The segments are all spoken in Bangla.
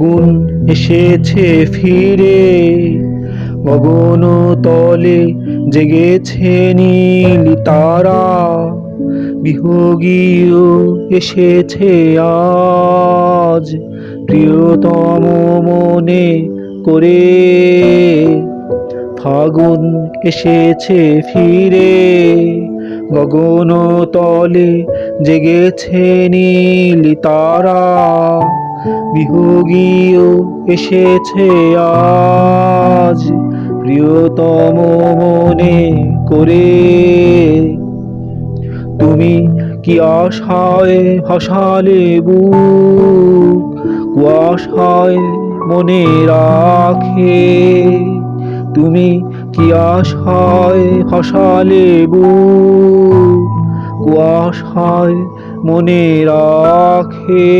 ফাগুন এসেছে ফিরে, গগন তলে জেগেছে নীল তারা। বিয়োগীও এসেছে আজ, প্রিয়তম মনে করে। ফাগুন এসেছে ফিরে, গগন তলে জেগেছে নীল তারা। বিয়োগীও এসেছে আজ, প্রিয়তম মনে করে। তুমি কি আশায় ভাসালে বুক, কুয়াশায় মনে রাখে। তুমি কি আশায় ভাসালে বুক, কুয়াশায় মনে রাখে।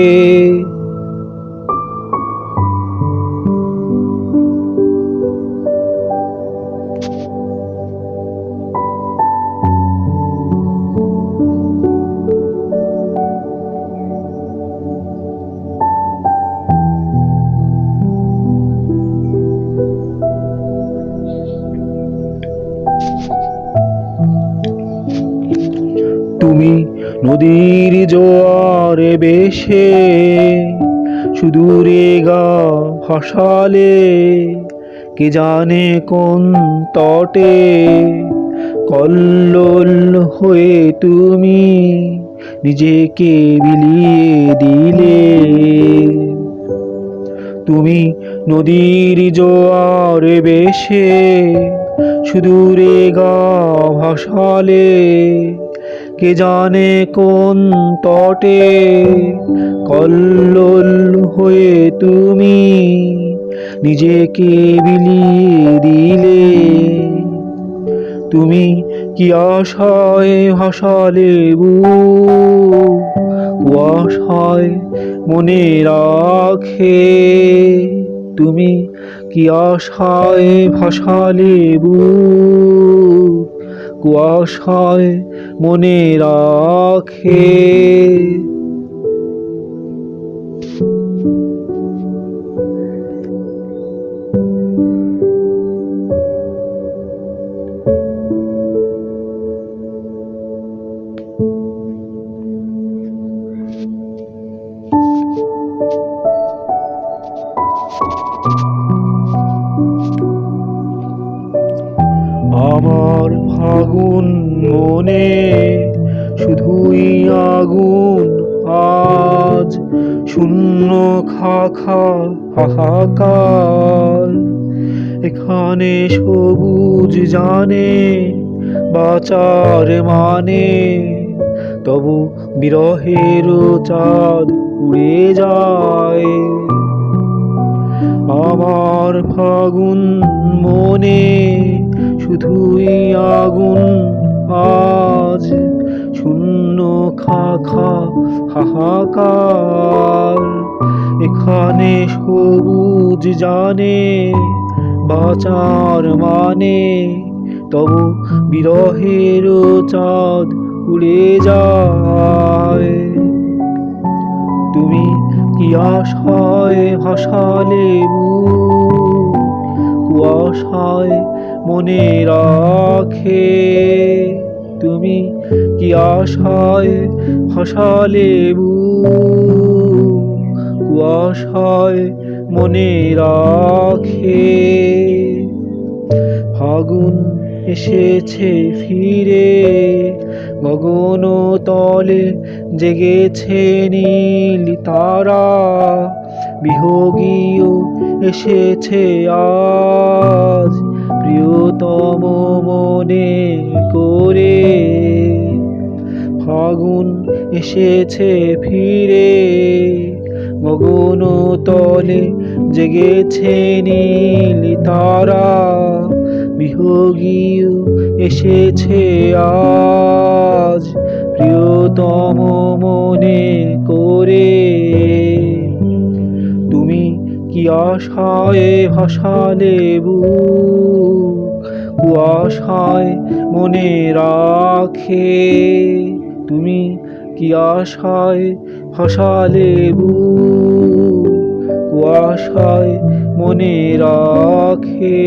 তুমি নদীর জোয়ারে বেশে সুদূরে গা ভাসালে। কে জানে কোন তটে কল্লোল হয়ে তুমি নিজেকে বিলিয়ে দিলে। তুমি নদীর জোয়ারে বেশে সুদূরে গা ভাসালে। কে জানে কোন তটে কল্লোল হয়ে তুমি নিজেকে বিলিয়ে দিলে। তুমি কি আশায় ভাসালে বুক, কুয়াশায় মনে রাখে। তুমি কি আশায় ভাসালে বুক, কুয়াশায় মনে রাখে। আমার ফাগুন মনে শুধুই আগুন আজ, শূন্য খাখা হাহাকার। এখানে সবুজ জানে বাঁচার মানে, তবু বিরহের চাঁদ উড়ে যায়। আমার ফাগুন মনে শুধুই আগুন আজ, শূন্য খাখা হাহাকার। এখানে সবুজ জানে বাঁচার মানে, তবু বিরহের চাঁদ উড়ে যায়। তুমি কি আশায় ভাসালে বুক, কুয়াশায় মনে রাখে। তুমি কি আশায় ভাসালে বুক, কুয়াশায় মনে রাখে। ফাগুন এসেছে ফিরে, গগন তলে জেগেছে নীল তারা। বিয়োগীও এসেছে আজ, প্রিয়তম মনে করে। ফাগুন এসেছে ফিরে, গগন তলে জেগেছে নীল তারা। বিয়োগীও এসেছে আজ, প্রিয়তম মনে করে। তুমি কি আশায় ভাসালে বুক, কুয়াশায় মনে রাখে। তুমি কি আশায় ভাসালে বুক, কুয়াশায় মনে রাখে।